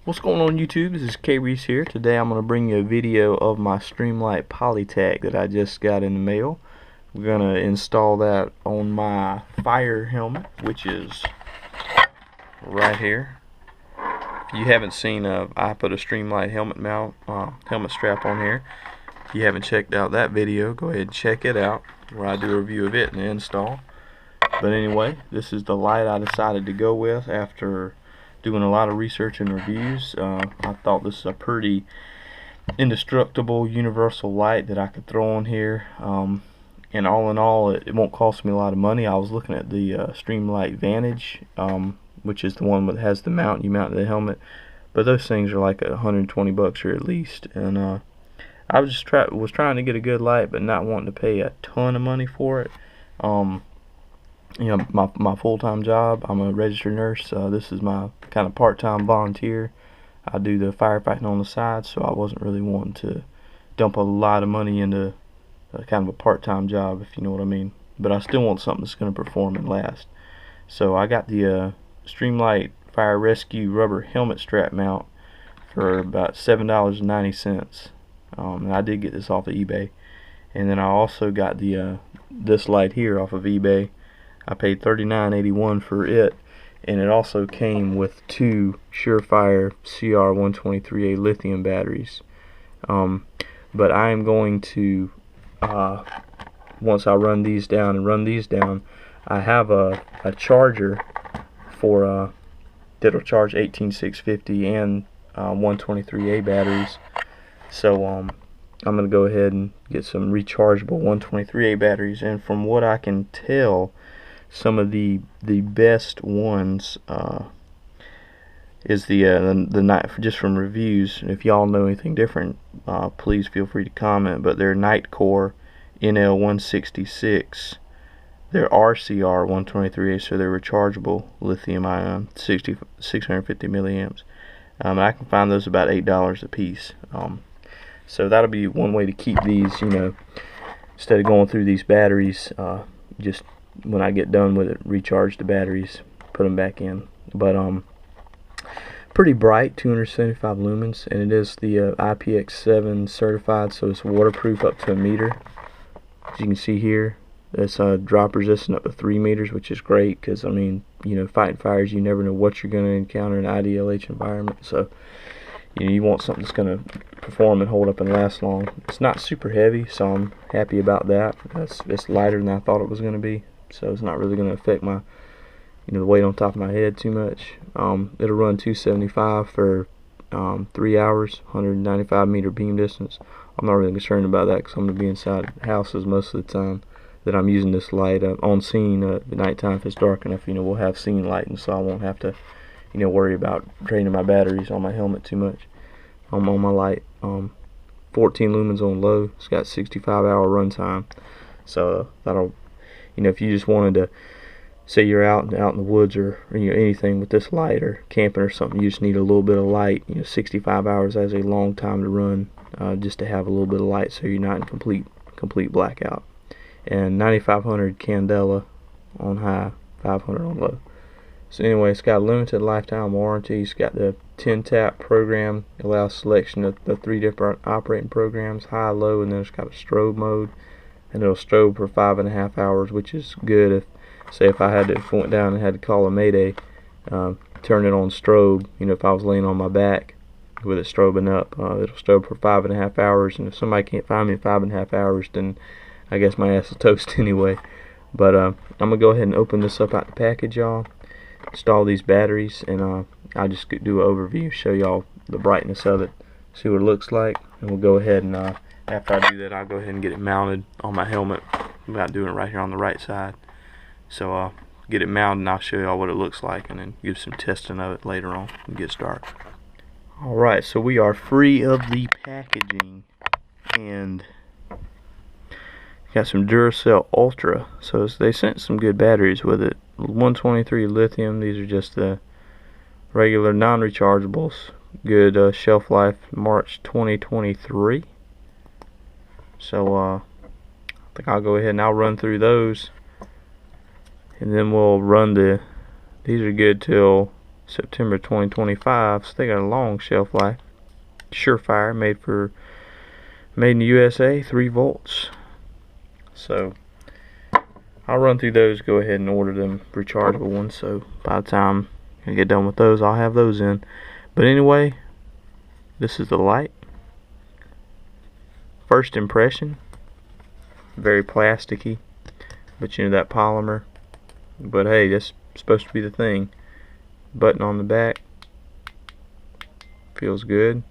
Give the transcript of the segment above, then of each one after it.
What's going on YouTube? This is KReese here. Today I'm going to bring you a video of my Streamlight Polytac that I just got in the mail. We're going to install that on my fire helmet, which is right here. If you haven't seen, I put a Streamlight helmet mount, helmet strap on here. If you haven't checked out that video, go ahead and check it out where I do a review of it and the install. But anyway, this is the light I decided to go with after doing a lot of research and reviews. I thought this is a pretty indestructible universal light that I could throw on here, and all in all it won't cost me a lot of money. I was looking at the Streamlight Vantage, which is the one that has the mount you mount to the helmet, but those things are like $120 here at least, and I was just trying to get a good light but not wanting to pay a ton of money for it. You know, my full-time job, I'm a registered nurse. This is my kind of part-time volunteer. I do the firefighting on the side, so I wasn't really wanting to dump a lot of money into kind of a part-time job, if you know what I mean. But I still want something that's going to perform and last. So I got the Streamlight Fire Rescue rubber helmet strap mount for about $7.90. And I did get this off of eBay. And then I also got the this light here off of eBay. I paid $39.81 for it, and it also came with two Surefire CR123A lithium batteries. But I am going to, once I run these down, I have a charger for that'll charge 18650 and 123A batteries. So I'm going to go ahead and get some rechargeable 123A batteries, and from what I can tell, some of the best ones is the night, just from reviews. And if y'all know anything different, please feel free to comment. But they're Nightcore NL166. They're RCR 123A, so they're rechargeable lithium ion, 650 milliamps. I can find those about $8 a piece. So that'll be one way to keep these, you know, instead of going through these batteries, just when I get done with it, recharge the batteries, put them back in. But pretty bright, 275 lumens, and it is the IPX7 certified, so it's waterproof up to 1 meter. As you can see here, it's drop resistant up to 3 meters, which is great because, I mean, you know, fighting fires, you never know what you're going to encounter in an IDLH environment. So you know, you want something that's going to perform and hold up and last long. It's not super heavy, so I'm happy about that. It's lighter than I thought it was going to be, so it's not really going to affect my, you know, the weight on top of my head too much. It'll run 275 for 3 hours, 195 meter beam distance. I'm not really concerned about that because I'm going to be inside houses most of the time that I'm using this light. On scene at nighttime, if it's dark enough, you know, we'll have scene lighting, so I won't have to, you know, worry about draining my batteries on my helmet too much. On my light, 14 lumens on low. It's got 65-hour runtime, so that'll, you know, if you just wanted to, say you're out in the woods or you know, anything with this light, or camping or something, you just need a little bit of light. You know, 65 hours is a long time to run, just to have a little bit of light, so you're not in complete blackout. And 9500 candela on high, 500 on low. So anyway, it's got a limited lifetime warranty. It's got the 10-tap program. It allows selection of the 3 different operating programs, high, low, and then it's got a strobe mode. And it'll strobe for 5.5 hours, which is good if, say, if I went down and had to call a mayday, turn it on strobe. You know, if I was laying on my back with it strobing up, it'll strobe for 5.5 hours. And if somebody can't find me in 5.5 hours, then I guess my ass is toast anyway. But I'm gonna go ahead and open this up out the package, y'all. Install these batteries, and I'll just do an overview, show y'all the brightness of it, see what it looks like, and we'll go ahead and after I do that, I'll go ahead and get it mounted on my helmet. I'm about doing it right here on the right side. So get it mounted, and I'll show y'all what it looks like, and then give some testing of it later on when it gets dark. Alright, so we are free of the packaging, and got some Duracell Ultra. So they sent some good batteries with it. 123 lithium. These are just the regular non-rechargeables. Good shelf life, March 2023. So I think I'll go ahead and I'll run through those, and then we'll run these are good till September 2025, so they got a long shelf life. Surefire, made in the USA, 3 volts. So I'll run through those, go ahead and order them rechargeable ones, so by the time I get done with those, I'll have those in. But anyway, this is the light. First impression, very plasticky, but you know, that polymer. But hey, that's supposed to be the thing. Button on the back, feels good.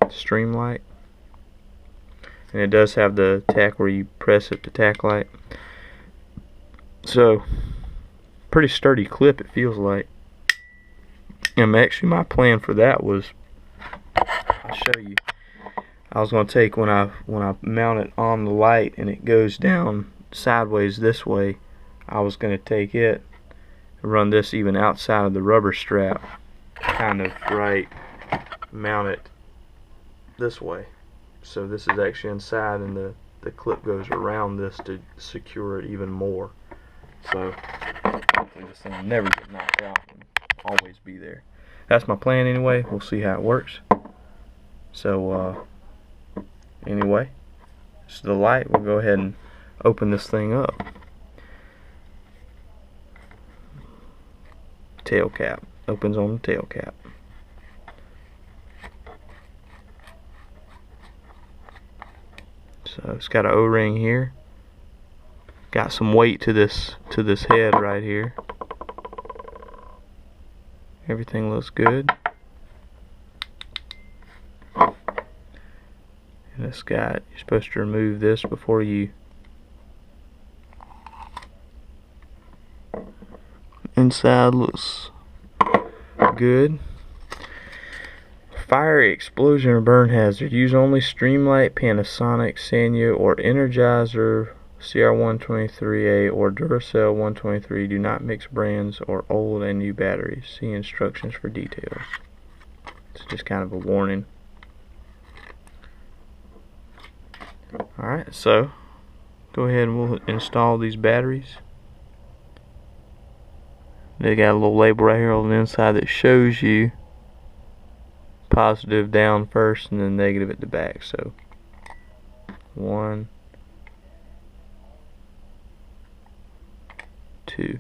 Streamlight, and it does have the tack where you press it, the tack light. So pretty sturdy clip, it feels like. And actually my plan for that was, I'll show you, I was going to take, when I mount it on the light and it goes down sideways this way, I was going to take it and run this even outside of the rubber strap, kind of mount it this way. So this is actually inside, and the clip goes around this to secure it even more. So hopefully this thing will never get knocked out and always be there. That's my plan anyway. We'll see how it works. So anyway, this is the light. We'll go ahead and open this thing up. Tail cap. Opens on the tail cap. So it's got an O-ring here. Got some weight to this head right here. Everything looks good. And it's got, you're supposed to remove this before you. Inside looks good. Fire, explosion, or burn hazard. Use only Streamlight, Panasonic, Sanyo, or Energizer CR123A or Duracell 123. Do not mix brands or old and new batteries. See instructions for details. It's just kind of a warning. Alright, so go ahead and we'll install these batteries. They got a little label right here on the inside that shows you positive down first and then negative at the back. So 1, 2.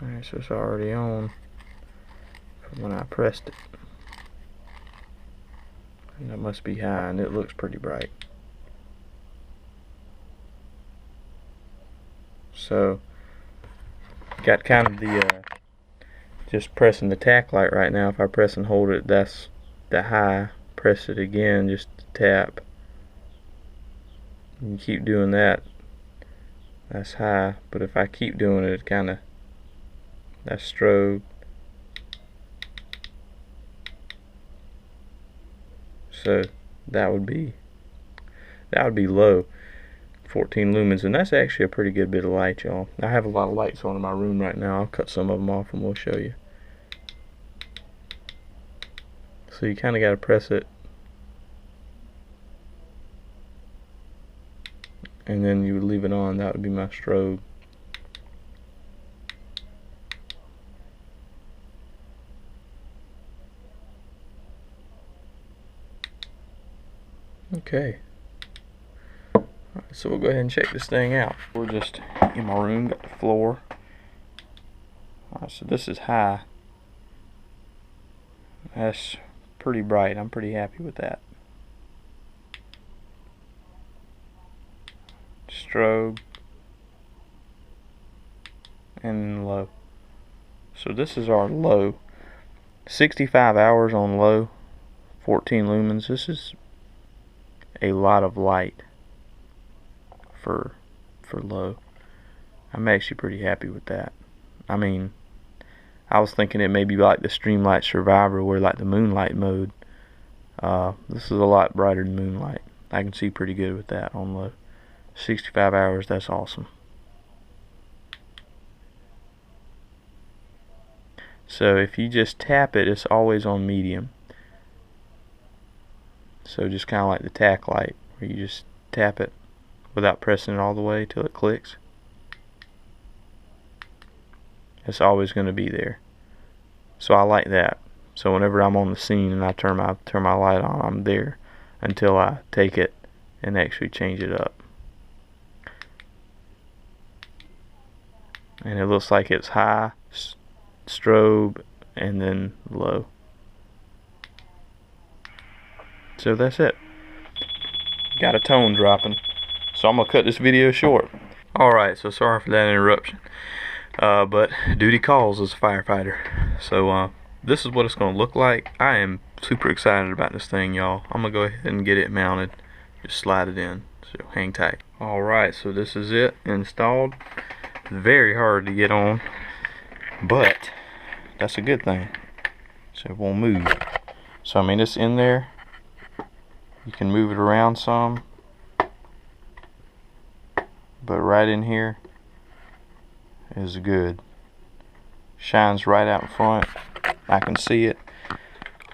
Alright, so it's already on from when I pressed it. And that must be high, and it looks pretty bright. So got kind of the just pressing the tack light right now. If I press and hold it, that's the high. Press it again, just tap. You keep doing that, that's high. But if I keep doing it, kind of, that's strobe. So that would be low. 14 lumens, and that's actually a pretty good bit of light, y'all. I have a lot of lights on in my room right now. I'll cut some of them off and we'll show you. So you kind of got to press it, and then you would leave it on. That would be my strobe. Okay. So we'll go ahead and check this thing out. We're just in my room, got the floor. Alright, so this is high. That's pretty bright. I'm pretty happy with that. Strobe. And low. So this is our low. 65 hours on low. 14 lumens. This is a lot of light for low. I'm actually pretty happy with that. I mean, I was thinking it may be like the Streamlight Survivor, where like the moonlight mode. This is a lot brighter than moonlight. I can see pretty good with that on low. 65 hours, that's awesome. So if you just tap it, it's always on medium. So just kind of like the tack light, where you just tap it without pressing it all the way till it clicks. It's always going to be there. So I like that. So whenever I'm on the scene and I turn my light on, I'm there until I take it and actually change it up. And it looks like it's high, strobe, and then low. So that's it. Got a tone dropping. So I'm gonna cut this video short. Alright, so sorry for that interruption. But duty calls as a firefighter. So this is what it's gonna look like. I am super excited about this thing, y'all. I'm gonna go ahead and get it mounted. Just slide it in. So hang tight. Alright, so this is it installed. Very hard to get on, but that's a good thing. So it won't move. So I mean, it's in there. You can move it around some, but right in here is good. Shines right out in front. I can see it.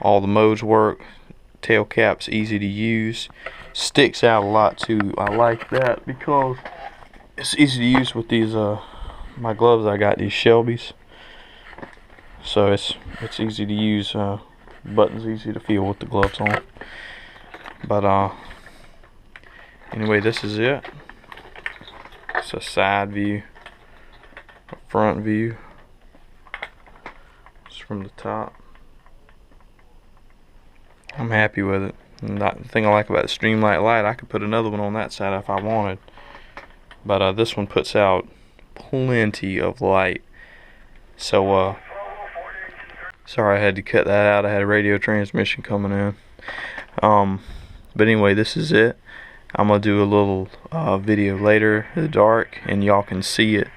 All the modes work. Tail cap's easy to use. Sticks out a lot too. I like that because it's easy to use with these my gloves. I got these Shelby's, so it's easy to use. Buttons easy to feel with the gloves on. But anyway, this is it. It's a side view, a front view. It's from the top. I'm happy with it. And the thing I like about the Streamlight light, I could put another one on that side if I wanted. But this one puts out plenty of light. So sorry I had to cut that out. I had a radio transmission coming in. But anyway, this is it. I'm gonna do a little video later in the dark, and y'all can see it,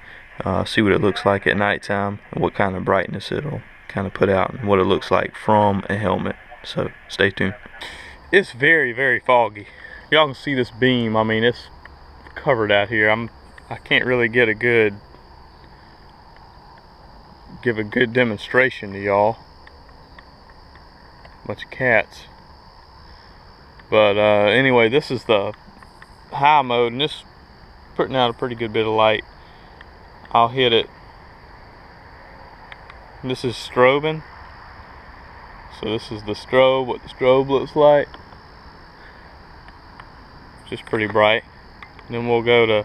see what it looks like at nighttime, and what kind of brightness it'll kind of put out, and what it looks like from a helmet. So stay tuned. It's very, very foggy. Y'all can see this beam. I mean, it's covered out here. I can't really give a good demonstration to y'all. Bunch of cats. But anyway, this is the high mode, and this putting out a pretty good bit of light. I'll hit it. This is strobing. So this is the strobe, what the strobe looks like. Just pretty bright. And then we'll go to,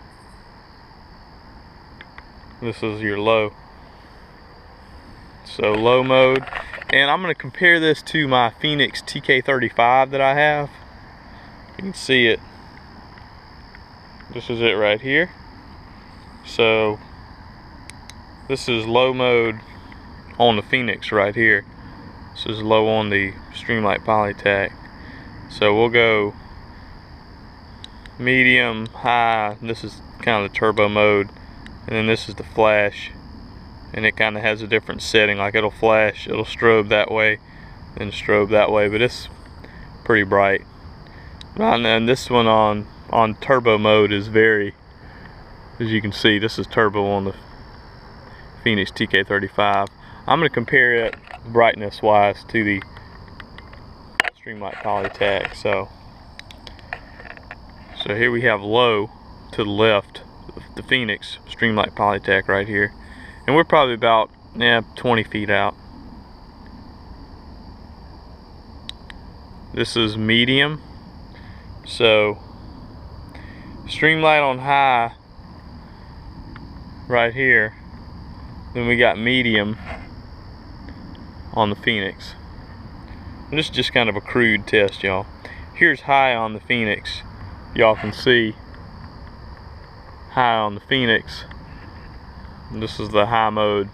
this is your low. So low mode. And I'm going to compare this to my Phoenix TK35 that I have. You can see it. This is it right here. So this is low mode on the Phoenix right here. This is low on the Streamlight Polytac. So we'll go medium, high. This is kind of the turbo mode, and then this is the flash, and it kind of has a different setting. Like it'll flash, it'll strobe that way, then strobe that way, but it's pretty bright. And this one on turbo mode is very, as you can see, this is turbo on the Phoenix TK35. I'm going to compare it brightness wise to the Streamlight Polytac. So here we have low to the left, the Phoenix Streamlight Polytac right here, and we're probably about 20 feet out. This is medium. So Streamlight on high right here, then we got medium on the Phoenix. And this is just kind of a crude test, y'all. Here's high on the Phoenix. Y'all can see high on the Phoenix. And this is the high mode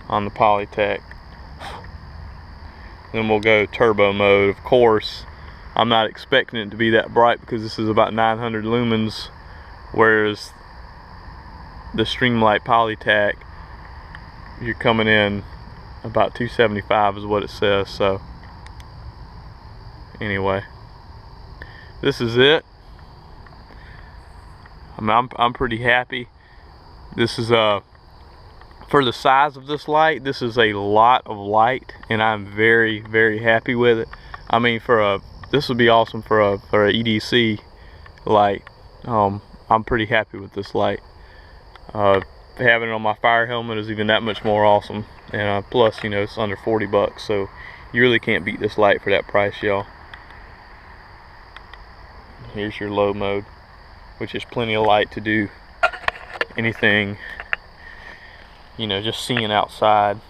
on the Polytac. Then we'll go turbo mode. Of course, I'm not expecting it to be that bright because this is about 900 lumens, whereas the Streamlight Polytac, you're coming in about 275 is what it says. So anyway, this is it. I'm pretty happy. This is for the size of this light, this is a lot of light, and I'm very, very happy with it. I mean, this would be awesome for a EDC light. I'm pretty happy with this light. having it on my fire helmet is even that much more awesome. And plus, you know, it's under 40 bucks, so you really can't beat this light for that price, y'all. Here's your low mode, which is plenty of light to do anything, you know, just seeing outside.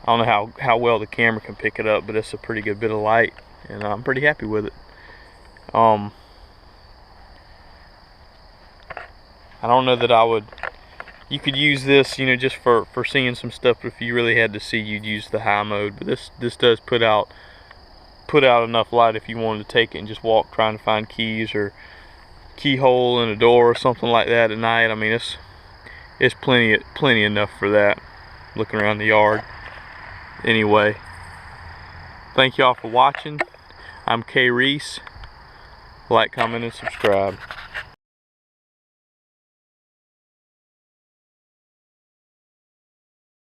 I don't know how well the camera can pick it up, but it's a pretty good bit of light, and I'm pretty happy with it. I don't know that I would, you could use this, you know, just for seeing some stuff, but if you really had to see, you'd use the high mode. But this does put out enough light if you wanted to take it and just walk trying to find keys or keyhole in a door or something like that at night. I mean, it's plenty enough for that, looking around the yard. Anyway, thank y'all for watching. I'm K Reese. Like, comment, and subscribe.